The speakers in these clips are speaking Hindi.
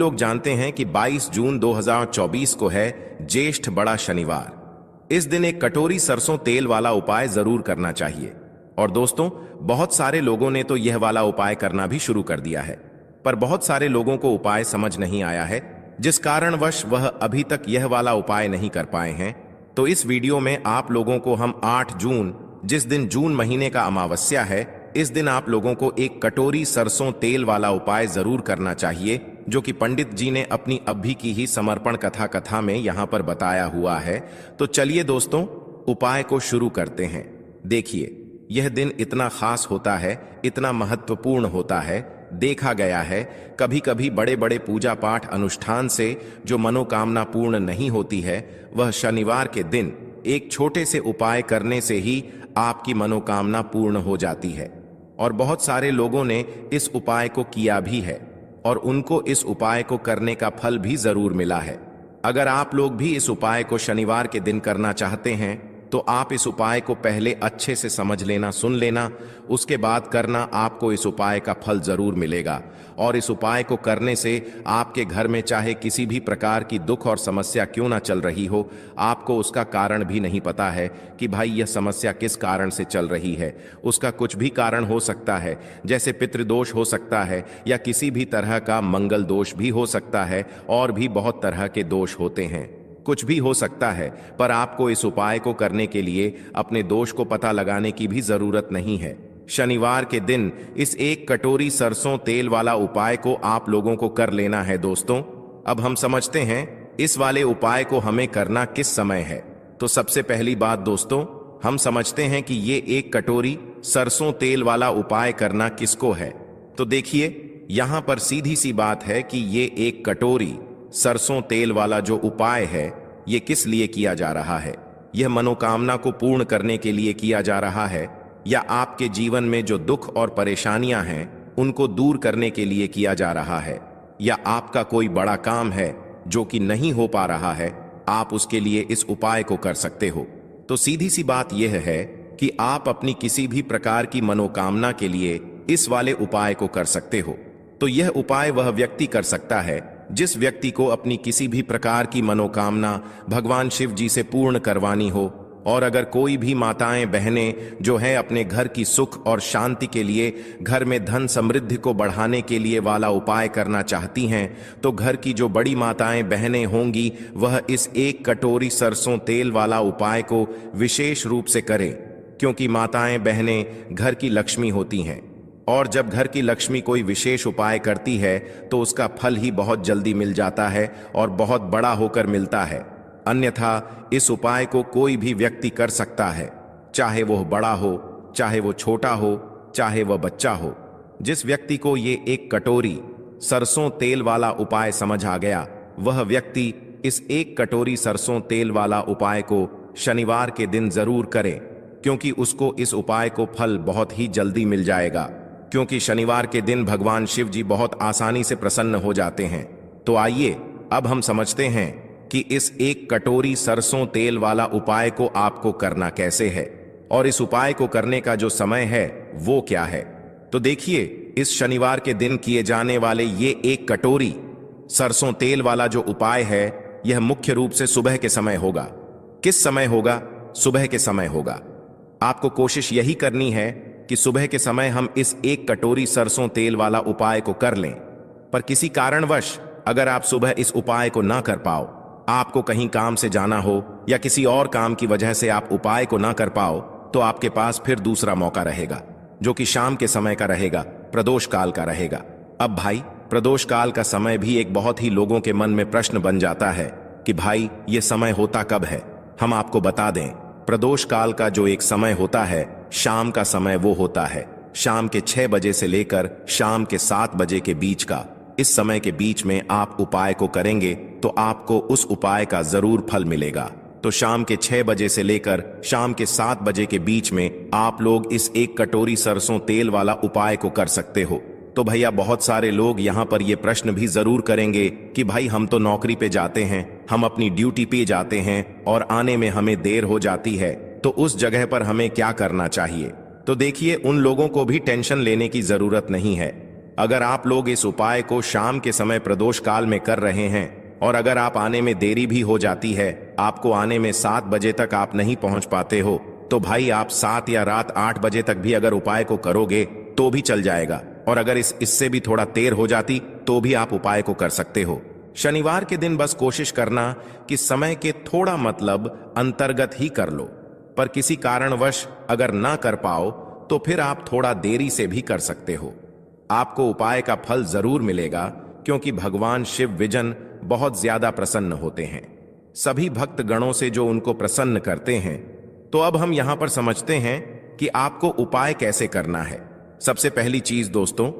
लोग जानते हैं कि 22 जून 2024 को है ज्येष्ठ बड़ा शनिवार। इस दिन एक कटोरी सरसों तेल वाला उपाय जरूर करना चाहिए। और दोस्तों, बहुत सारे लोगों ने तो यह वाला उपाय करना भी शुरू कर दिया है, पर बहुत सारे लोगों को उपाय समझ नहीं आया है, जिस कारणवश वह अभी तक यह वाला उपाय नहीं कर पाए हैं। तो इस वीडियो में आप लोगों को हम 8 जून, जिस दिन जून महीने का अमावस्या है, इस दिन आप लोगों को एक कटोरी सरसों तेल वाला उपाय जरूर करना चाहिए, जो कि पंडित जी ने अपनी अभी की ही समर्पण कथा में यहाँ पर बताया हुआ है। तो चलिए दोस्तों, उपाय को शुरू करते हैं। देखिए, यह दिन इतना खास होता है, इतना महत्वपूर्ण होता है। देखा गया है कभी कभी बड़े बड़े पूजा पाठ अनुष्ठान से जो मनोकामना पूर्ण नहीं होती है, वह शनिवार के दिन एक छोटे से उपाय करने से ही आपकी मनोकामना पूर्ण हो जाती है। और बहुत सारे लोगों ने इस उपाय को किया भी है और उनको इस उपाय को करने का फल भी जरूर मिला है। अगर आप लोग भी इस उपाय को शनिवार के दिन करना चाहते हैं तो आप इस उपाय को पहले अच्छे से समझ लेना, सुन लेना, उसके बाद करना। आपको इस उपाय का फल जरूर मिलेगा। और इस उपाय को करने से आपके घर में चाहे किसी भी प्रकार की दुख और समस्या क्यों ना चल रही हो, आपको उसका कारण भी नहीं पता है कि भाई यह समस्या किस कारण से चल रही है। उसका कुछ भी कारण हो सकता है, जैसे पितृदोष हो सकता है या किसी भी तरह का मंगल दोष भी हो सकता है, और भी बहुत तरह के दोष होते हैं। कुछ भी हो सकता है, पर आपको इस उपाय को करने के लिए अपने दोष को पता लगाने की भी जरूरत नहीं है। शनिवार के दिन इस एक कटोरी सरसों तेल वाला उपाय को आप लोगों को कर लेना है। दोस्तों, अब हम समझते हैं इस वाले उपाय को हमें करना किस समय है। तो सबसे पहली बात दोस्तों, हम समझते हैं कि ये एक कटोरी सरसों तेल वाला उपाय करना किसको है। तो देखिए, यहां पर सीधी सी बात है कि ये एक कटोरी सरसों तेल वाला जो उपाय है, ये किस लिए किया जा रहा है। यह मनोकामना को पूर्ण करने के लिए किया जा रहा है, या आपके जीवन में जो दुख और परेशानियां हैं उनको दूर करने के लिए किया जा रहा है, या आपका कोई बड़ा काम है जो कि नहीं हो पा रहा है, आप उसके लिए इस उपाय को कर सकते हो। तो सीधी सी बात यह है कि आप अपनी किसी भी प्रकार की मनोकामना के लिए इस वाले उपाय को कर सकते हो। तो यह उपाय वह व्यक्ति कर सकता है जिस व्यक्ति को अपनी किसी भी प्रकार की मनोकामना भगवान शिव जी से पूर्ण करवानी हो। और अगर कोई भी माताएं बहनें जो हैं अपने घर की सुख और शांति के लिए, घर में धन समृद्धि को बढ़ाने के लिए वाला उपाय करना चाहती हैं, तो घर की जो बड़ी माताएं बहनें होंगी वह इस एक कटोरी सरसों तेल वाला उपाय को विशेष रूप से करें, क्योंकि माताएं बहनें घर की लक्ष्मी होती हैं। और जब घर की लक्ष्मी कोई विशेष उपाय करती है तो उसका फल ही बहुत जल्दी मिल जाता है और बहुत बड़ा होकर मिलता है। अन्यथा इस उपाय को कोई भी व्यक्ति कर सकता है, चाहे वह बड़ा हो, चाहे वो छोटा हो, चाहे वह बच्चा हो। जिस व्यक्ति को ये एक कटोरी सरसों तेल वाला उपाय समझ आ गया, वह व्यक्ति इस एक कटोरी सरसों तेल वाला उपाय को शनिवार के दिन जरूर करे, क्योंकि उसको इस उपाय को फल बहुत ही जल्दी मिल जाएगा। क्योंकि शनिवार के दिन भगवान शिव जी बहुत आसानी से प्रसन्न हो जाते हैं। तो आइए अब हम समझते हैं कि इस एक कटोरी सरसों तेल वाला उपाय को आपको करना कैसे है, और इस उपाय को करने का जो समय है वो क्या है। तो देखिए, इस शनिवार के दिन किए जाने वाले ये एक कटोरी सरसों तेल वाला जो उपाय है, यह मुख्य रूप से सुबह के समय होगा। किस समय होगा? सुबह के समय होगा। आपको कोशिश यही करनी है कि सुबह के समय हम इस एक कटोरी सरसों तेल वाला उपाय को कर लें। पर किसी कारणवश अगर आप सुबह इस उपाय को ना कर पाओ, आपको कहीं काम से जाना हो या किसी और काम की वजह से आप उपाय को ना कर पाओ, तो आपके पास फिर दूसरा मौका रहेगा, जो कि शाम के समय का रहेगा, प्रदोष काल का रहेगा। अब भाई, प्रदोष काल का समय भी एक बहुत ही लोगों के मन में प्रश्न बन जाता है कि भाई ये समय होता कब है। हम आपको बता दें, प्रदोष काल का जो एक समय होता है, शाम का समय वो होता है शाम के 6 बजे से लेकर शाम के 7 बजे के बीच का। इस समय के बीच में आप उपाय को करेंगे तो आपको उस उपाय का जरूर फल मिलेगा। तो शाम के 6 बजे से लेकर शाम के 7 बजे के बीच में आप लोग इस एक कटोरी सरसों तेल वाला उपाय को कर सकते हो। तो भैया, बहुत सारे लोग यहाँ पर ये प्रश्न भी जरूर करेंगे कि भाई हम तो नौकरी पे जाते हैं, हम अपनी ड्यूटी पे जाते हैं और आने में हमें देर हो जाती है, तो उस जगह पर हमें क्या करना चाहिए। तो देखिए, उन लोगों को भी टेंशन लेने की जरूरत नहीं है। अगर आप लोग इस उपाय को शाम के समय प्रदोष काल में कर रहे हैं और अगर आप आने में देरी भी हो जाती है, आपको आने में 7 बजे तक आप नहीं पहुंच पाते हो, तो भाई आप 7 या रात 8 बजे तक भी अगर उपाय को करोगे तो भी चल जाएगा। और अगर इससे भी थोड़ा देर हो जाती तो भी आप उपाय को कर सकते हो। शनिवार के दिन बस कोशिश करना कि समय के थोड़ा मतलब अंतर्गत ही कर लो, पर किसी कारणवश अगर ना कर पाओ तो फिर आप थोड़ा देरी से भी कर सकते हो। आपको उपाय का फल जरूर मिलेगा, क्योंकि भगवान शिव विजन बहुत ज्यादा प्रसन्न होते हैं सभी भक्त गणों से जो उनको प्रसन्न करते हैं। तो अब हम यहां पर समझते हैं कि आपको उपाय कैसे करना है। सबसे पहली चीज दोस्तों,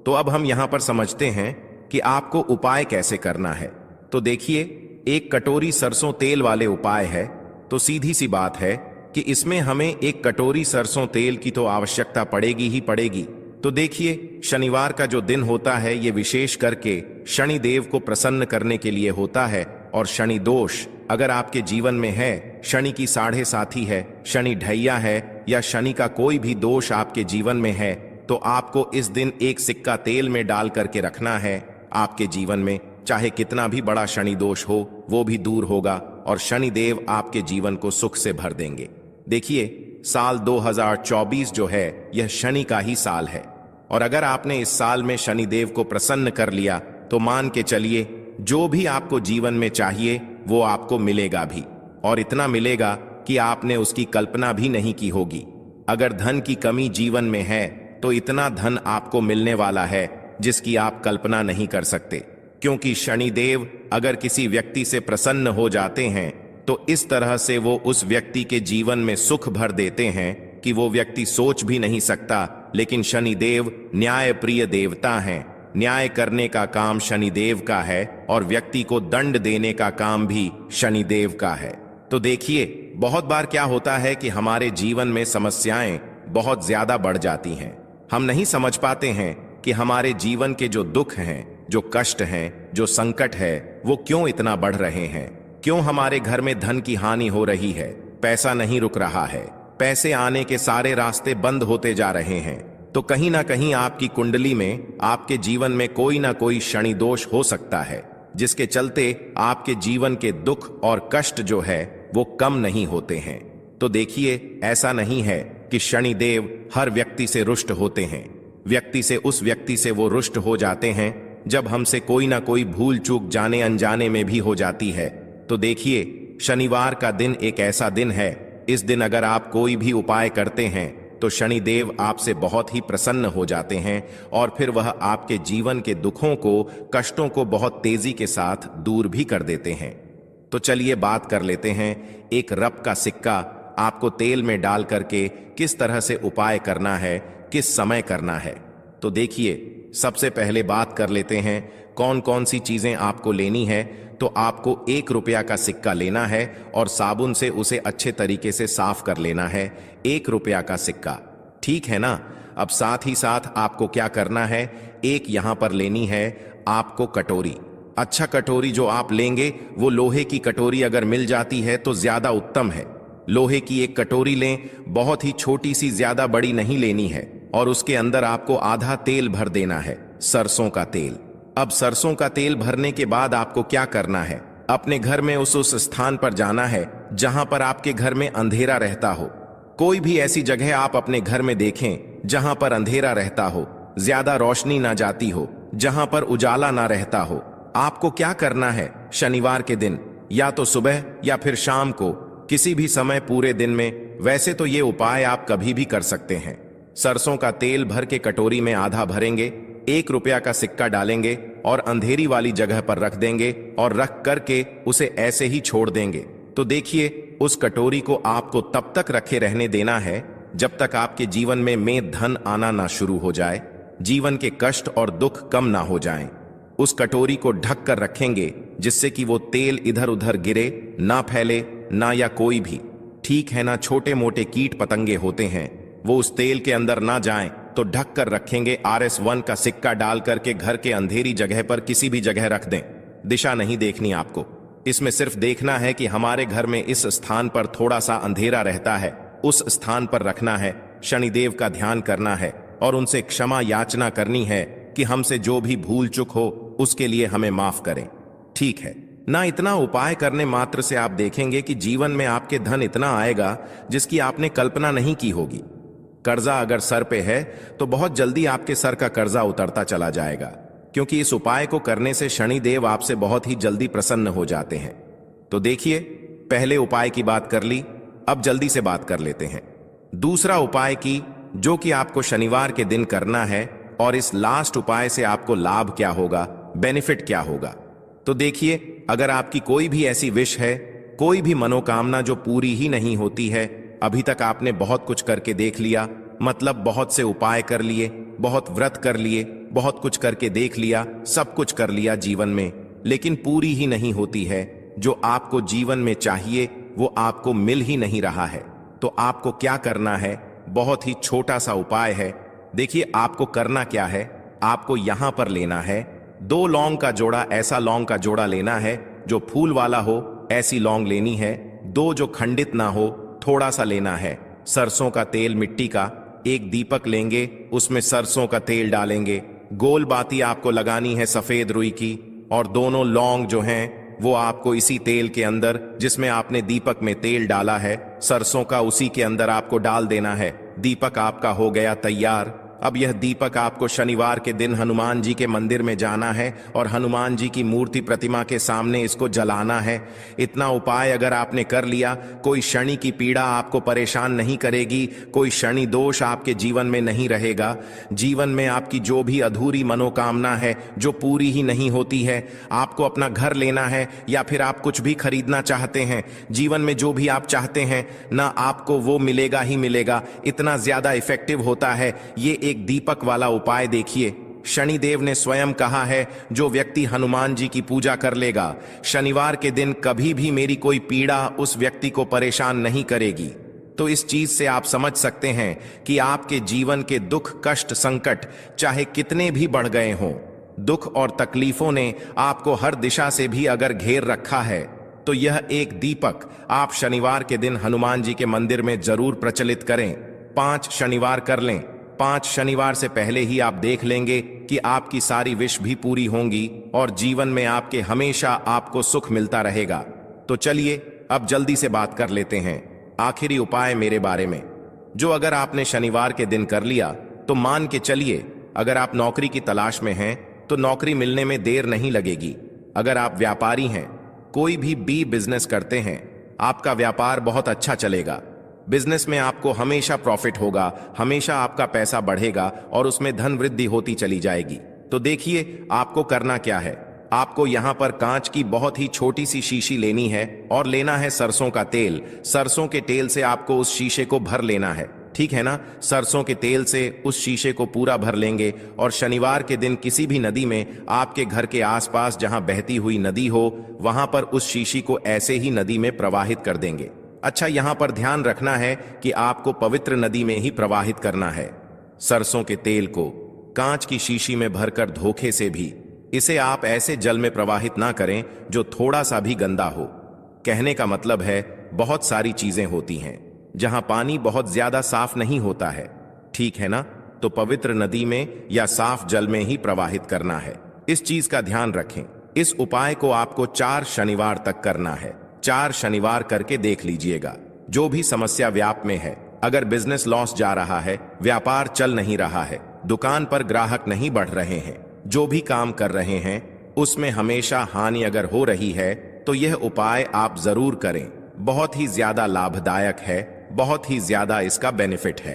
तो अब हम यहां पर समझते हैं कि आपको उपाय कैसे करना है। तो देखिए, एक कटोरी सरसों तेल वाले उपाय है, तो सीधी सी बात है कि इसमें हमें एक कटोरी सरसों तेल की तो आवश्यकता पड़ेगी ही पड़ेगी। तो देखिए, शनिवार का जो दिन होता है ये विशेष करके शनि देव को प्रसन्न करने के लिए होता है। और शनि दोष अगर आपके जीवन में है, शनि की 7.5 है, शनि ढैया है या शनि का कोई भी दोष आपके जीवन में है, तो आपको इस दिन एक सिक्का तेल में डाल करके रखना है। आपके जीवन में चाहे कितना भी बड़ा शनि दोष हो वो भी दूर होगा और शनि देव आपके जीवन को सुख से भर देंगे। देखिए, साल 2024 जो है यह शनि का ही साल है, और अगर आपने इस साल में शनि देव को प्रसन्न कर लिया तो मान के चलिए जो भी आपको जीवन में चाहिए वो आपको मिलेगा भी, और इतना मिलेगा कि आपने उसकी कल्पना भी नहीं की होगी। अगर धन की कमी जीवन में है तो इतना धन आपको मिलने वाला है जिसकी आप कल्पना नहीं कर सकते, क्योंकि शनि देव अगर किसी व्यक्ति से प्रसन्न हो जाते हैं तो इस तरह से वो उस व्यक्ति के जीवन में सुख भर देते हैं कि वो व्यक्ति सोच भी नहीं सकता। लेकिन शनि देव न्याय प्रिय देवता हैं, न्याय करने का काम शनि देव का है और व्यक्ति को दंड देने का काम भी शनि देव का है। तो देखिए, बहुत बार क्या होता है कि हमारे जीवन में समस्याएं बहुत ज्यादा बढ़ जाती हैं। हम नहीं समझ पाते हैं कि हमारे जीवन के जो दुख हैं, जो कष्ट हैं, जो संकट है, वो क्यों इतना बढ़ रहे हैं। क्यों हमारे घर में धन की हानि हो रही है, पैसा नहीं रुक रहा है, पैसे आने के सारे रास्ते बंद होते जा रहे हैं। तो कहीं ना कहीं आपकी कुंडली में, आपके जीवन में कोई ना कोई शनि दोष हो सकता है, जिसके चलते आपके जीवन के दुख और कष्ट जो है वो कम नहीं होते हैं। तो देखिए, ऐसा नहीं है कि शनि देव हर व्यक्ति से रुष्ट होते हैं। व्यक्ति से, उस व्यक्ति से वो रुष्ट हो जाते हैं जब हमसे कोई ना कोई भूल चूक जाने अनजाने में भी हो जाती है। तो देखिए, शनिवार का दिन एक ऐसा दिन है, इस दिन अगर आप कोई भी उपाय करते हैं तो शनि देव आपसे बहुत ही प्रसन्न हो जाते हैं और फिर वह आपके जीवन के दुखों को, कष्टों को बहुत तेजी के साथ दूर भी कर देते हैं। तो चलिए बात कर लेते हैं एक रप का सिक्का आपको तेल में डाल करके किस तरह से उपाय करना है, किस समय करना है। तो देखिए, सबसे पहले बात कर लेते हैं कौन कौन सी चीजें आपको लेनी है। तो आपको 1 रुपया का सिक्का लेना है और साबुन से उसे अच्छे तरीके से साफ कर लेना है। 1 रुपया का सिक्का, ठीक है ना। अब साथ ही साथ आपको क्या करना है, एक यहां पर लेनी है आपको कटोरी। अच्छा कटोरी जो आप लेंगे वो लोहे की कटोरी अगर मिल जाती है तो ज्यादा उत्तम है। लोहे की एक कटोरी लें, बहुत ही छोटी सी, ज्यादा बड़ी नहीं लेनी है, और उसके अंदर आपको आधा तेल भर देना है, सरसों का तेल। अब सरसों का तेल भरने के बाद आपको क्या करना है, अपने घर में उस स्थान पर जाना है जहां पर आपके घर में अंधेरा रहता हो। कोई भी ऐसी जगह आप अपने घर में देखें जहां पर अंधेरा रहता हो, ज्यादा रोशनी ना जाती हो, जहां पर उजाला ना रहता हो। आपको क्या करना है, शनिवार के दिन या तो सुबह या फिर शाम को, किसी भी समय पूरे दिन में। वैसे तो ये उपाय आप कभी भी कर सकते हैं। सरसों का तेल भर के कटोरी में आधा भरेंगे, 1 रुपया का सिक्का डालेंगे और अंधेरी वाली जगह पर रख देंगे और रख करके उसे ऐसे ही छोड़ देंगे। तो देखिए, उस कटोरी को आपको तब तक रखे रहने देना है जब तक आपके जीवन में धन आना ना शुरू हो जाए, जीवन के कष्ट और दुख कम ना हो जाएं। उस कटोरी को ढक कर रखेंगे जिससे कि वो तेल इधर उधर गिरे ना, फैले ना, या कोई भी, ठीक है ना, छोटे मोटे कीट पतंगे होते हैं वो उस तेल के अंदर ना जाएं। तो ढक कर रखेंगे। RS1 का सिक्का डाल करके घर के अंधेरी जगह पर किसी भी जगह रख दें। दिशा नहीं देखनी आपको, इसमें सिर्फ देखना है कि हमारे घर में इस स्थान पर थोड़ा सा अंधेरा रहता है, उस स्थान पर रखना है। शनिदेव का ध्यान करना है और उनसे क्षमा याचना करनी है कि हमसे जो भी भूल चूक हो उसके लिए हमें माफ करें। ठीक है ना। इतना उपाय करने मात्र से आप देखेंगे कि जीवन में आपके धन इतना आएगा जिसकी आपने कल्पना नहीं की होगी। कर्जा अगर सर पे है तो बहुत जल्दी आपके सर का कर्जा उतरता चला जाएगा, क्योंकि इस उपाय को करने से शनिदेव आपसे बहुत ही जल्दी प्रसन्न हो जाते हैं। तो देखिए, पहले उपाय की बात कर ली, अब जल्दी से बात कर लेते हैं दूसरा उपाय की, जो कि आपको शनिवार के दिन करना है। और इस लास्ट उपाय से आपको लाभ क्या होगा, बेनिफिट क्या होगा। तो देखिए, अगर आपकी कोई भी ऐसी विश है, कोई भी मनोकामना जो पूरी ही नहीं होती है, अभी तक आपने बहुत कुछ करके देख लिया, मतलब बहुत से उपाय कर लिए, बहुत व्रत कर लिए, बहुत कुछ करके देख लिया, सब कुछ कर लिया जीवन में, लेकिन पूरी ही नहीं होती है, जो आपको जीवन में चाहिए वो आपको मिल ही नहीं रहा है, तो आपको क्या करना है? बहुत ही छोटा सा उपाय है। देखिए, आपको करना क्या है, आपको यहां पर लेना है 2 लौंग का जोड़ा। ऐसा लौंग का जोड़ा लेना है जो फूल वाला हो, ऐसी लौंग लेनी है। 2 जो खंडित ना हो, थोड़ा सा लेना है। सरसों का तेल मिट्टी का, एक दीपक लेंगे, उसमें सरसों का तेल डालेंगे। गोल बाती आपको लगानी है सफेद रुई की, और दोनों लौंग जो हैं वो आपको इसी तेल के अंदर, जिसमें आपने दीपक में तेल डाला है सरसों का, उसी के अंदर आपको डाल देना है। दीपक आपका हो गया तैयार। अब यह दीपक आपको शनिवार के दिन हनुमान जी के मंदिर में जाना है और हनुमान जी की मूर्ति प्रतिमा के सामने इसको जलाना है। इतना उपाय अगर आपने कर लिया, कोई शनि की पीड़ा आपको परेशान नहीं करेगी, कोई शनि दोष आपके जीवन में नहीं रहेगा। जीवन में आपकी जो भी अधूरी मनोकामना है, जो पूरी ही नहीं होती है, आपको अपना घर लेना है या फिर आप कुछ भी खरीदना चाहते हैं, जीवन में जो भी आप चाहते हैं ना, आपको वो मिलेगा ही मिलेगा। इतना ज्यादा इफेक्टिव होता है ये एक दीपक वाला उपाय। देखिए, शनिदेव ने स्वयं कहा है, जो व्यक्ति हनुमान जी की पूजा कर लेगा शनिवार के दिन, कभी भी मेरी कोई पीड़ा उस व्यक्ति को परेशान नहीं करेगी। तो इस चीज से आप समझ सकते हैं कि आपके जीवन के दुख, कष्ट, संकट चाहे कितने भी बढ़ गए हों, दुख और तकलीफों ने आपको हर दिशा से भी अगर घेर रखा है, तो यह एक दीपक आप शनिवार के दिन हनुमान जी के मंदिर में जरूर प्रचलित करें। 5 शनिवार कर लें। 5 शनिवार से पहले ही आप देख लेंगे कि आपकी सारी विश भी पूरी होंगी और जीवन में आपके हमेशा आपको सुख मिलता रहेगा। तो चलिए, अब जल्दी से बात कर लेते हैं आखिरी उपाय मेरे बारे में, जो अगर आपने शनिवार के दिन कर लिया तो मान के चलिए, अगर आप नौकरी की तलाश में हैं तो नौकरी मिलने में देर नहीं लगेगी। अगर आप व्यापारी हैं, कोई भी बिजनेस करते हैं, आपका व्यापार बहुत अच्छा चलेगा। बिजनेस में आपको हमेशा प्रॉफिट होगा, हमेशा आपका पैसा बढ़ेगा और उसमें धन वृद्धि होती चली जाएगी। तो देखिए, आपको करना क्या है। आपको यहां पर कांच की बहुत ही छोटी सी शीशी लेनी है और लेना है सरसों का तेल। सरसों के तेल से आपको उस शीशे को भर लेना है, ठीक है ना। सरसों के तेल से उस शीशे को पूरा भर लेंगे और शनिवार के दिन किसी भी नदी में, आपके घर के आसपास जहां बहती हुई नदी हो, वहां पर उस शीशी को ऐसे ही नदी में प्रवाहित कर देंगे। अच्छा, यहां पर ध्यान रखना है कि आपको पवित्र नदी में ही प्रवाहित करना है। सरसों के तेल को कांच की शीशी में भरकर धोखे से भी इसे आप ऐसे जल में प्रवाहित ना करें जो थोड़ा सा भी गंदा हो। कहने का मतलब है, बहुत सारी चीजें होती हैं जहां पानी बहुत ज्यादा साफ नहीं होता है, ठीक है ना। तो पवित्र नदी में या साफ जल में ही प्रवाहित करना है। इस चीज का ध्यान रखें। इस उपाय को आपको 4 शनिवार तक करना है। 4 शनिवार करके देख लीजिएगा। जो भी समस्या व्याप में है, अगर बिजनेस लॉस जा रहा है, व्यापार चल नहीं रहा है, दुकान पर ग्राहक नहीं बढ़ रहे हैं, जो भी काम कर रहे हैं उसमें हमेशा हानि अगर हो रही है, तो यह उपाय आप जरूर करें। बहुत ही ज्यादा लाभदायक है, बहुत ही ज्यादा इसका बेनिफिट है।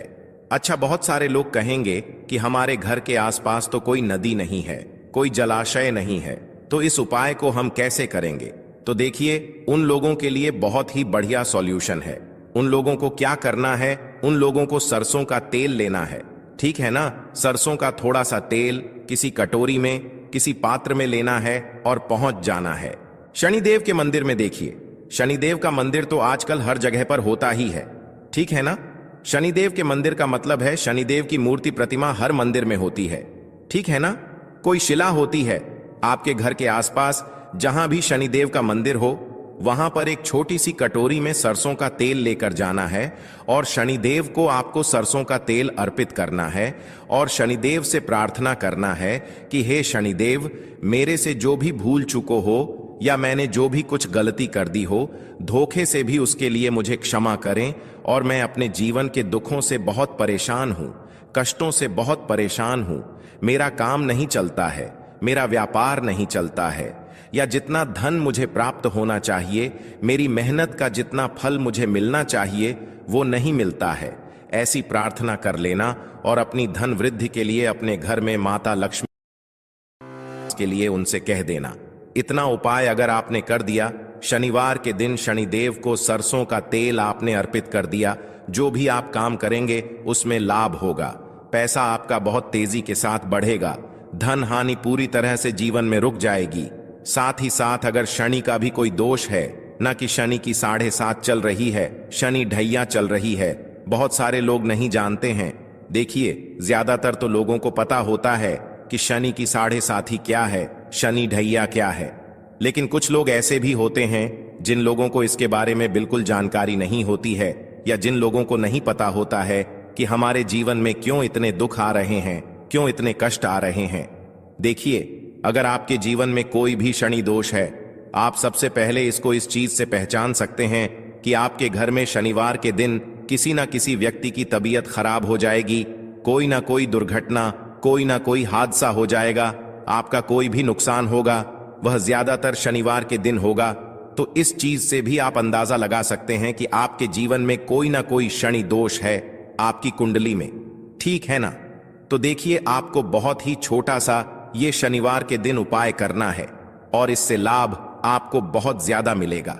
अच्छा, बहुत सारे लोग कहेंगे कि हमारे घर के आसपास तो कोई नदी नहीं है, कोई जलाशय नहीं है, तो इस उपाय को हम कैसे करेंगे। तो देखिए, उन लोगों के लिए बहुत ही बढ़िया सॉल्यूशन है। उन लोगों को क्या करना है, उन लोगों को सरसों का तेल लेना है, ठीक है ना। सरसों का थोड़ा सा तेल किसी कटोरी में, किसी पात्र में लेना है और पहुंच जाना है शनिदेव के मंदिर में। देखिए, शनिदेव का मंदिर तो आजकल हर जगह पर होता ही है, ठीक है ना। शनिदेव के मंदिर का मतलब है शनिदेव की मूर्ति प्रतिमा हर मंदिर में होती है, ठीक है ना। कोई शिला होती है आपके घर के आसपास, जहां भी शनिदेव का मंदिर हो, वहां पर एक छोटी सी कटोरी में सरसों का तेल लेकर जाना है और शनिदेव को आपको सरसों का तेल अर्पित करना है और शनिदेव से प्रार्थना करना है कि हे शनिदेव, मेरे से जो भी भूल चुको हो या मैंने जो भी कुछ गलती कर दी हो, धोखे से भी उसके लिए मुझे क्षमा करें और मैं अपने जीवन के दुखों से बहुत परेशान हूं, कष्टों से बहुत परेशान हूं, मेरा काम नहीं चलता है, मेरा व्यापार नहीं चलता है, या जितना धन मुझे प्राप्त होना चाहिए, मेरी मेहनत का जितना फल मुझे मिलना चाहिए वो नहीं मिलता है। ऐसी प्रार्थना कर लेना और अपनी धन वृद्धि के लिए अपने घर में माता लक्ष्मी के लिए उनसे कह देना। इतना उपाय अगर आपने कर दिया, शनिवार के दिन शनिदेव को सरसों का तेल आपने अर्पित कर दिया, जो भी आप काम करेंगे उसमें लाभ होगा, पैसा आपका बहुत तेजी के साथ बढ़ेगा, धन हानि पूरी तरह से जीवन में रुक जाएगी। साथ ही साथ अगर शनि का भी कोई दोष है, न कि शनि की 7.5 चल रही है, शनि ढैया चल रही है, बहुत सारे लोग नहीं जानते हैं। देखिए, ज्यादातर तो लोगों को पता होता है कि शनि की 7.5 ही क्या है, शनि ढैया क्या है, लेकिन कुछ लोग ऐसे भी होते हैं जिन लोगों को इसके बारे में बिल्कुल जानकारी नहीं होती है, या जिन लोगों को नहीं पता होता है कि हमारे जीवन में क्यों इतने दुख आ रहे हैं, क्यों इतने कष्ट आ रहे हैं। देखिए, अगर आपके जीवन में कोई भी शनि दोष है, आप सबसे पहले इसको इस चीज से पहचान सकते हैं कि आपके घर में शनिवार के दिन किसी ना किसी व्यक्ति की तबीयत खराब हो जाएगी, कोई ना कोई दुर्घटना, कोई ना कोई हादसा हो जाएगा, आपका कोई भी नुकसान होगा, वह ज्यादातर शनिवार के दिन होगा। तो इस चीज से भी आप अंदाजा लगा सकते हैं कि आपके जीवन में कोई ना कोई शनि दोष है आपकी कुंडली में, ठीक है ना। तो देखिए, आपको बहुत ही छोटा सा ये शनिवार के दिन उपाय करना है और इससे लाभ आपको बहुत ज्यादा मिलेगा।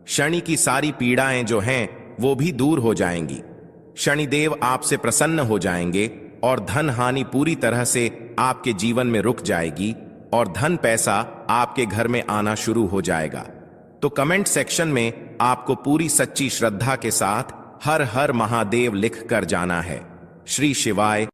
शनि की सारी पीड़ाएं जो हैं वो भी दूर हो जाएंगी, शनिदेव आपसे प्रसन्न हो जाएंगे और धन हानि पूरी तरह से आपके जीवन में रुक जाएगी और धन पैसा आपके घर में आना शुरू हो जाएगा। तो कमेंट सेक्शन में आपको पूरी सच्ची श्रद्धा के साथ हर हर महादेव लिख कर जाना है। श्री शिवाय।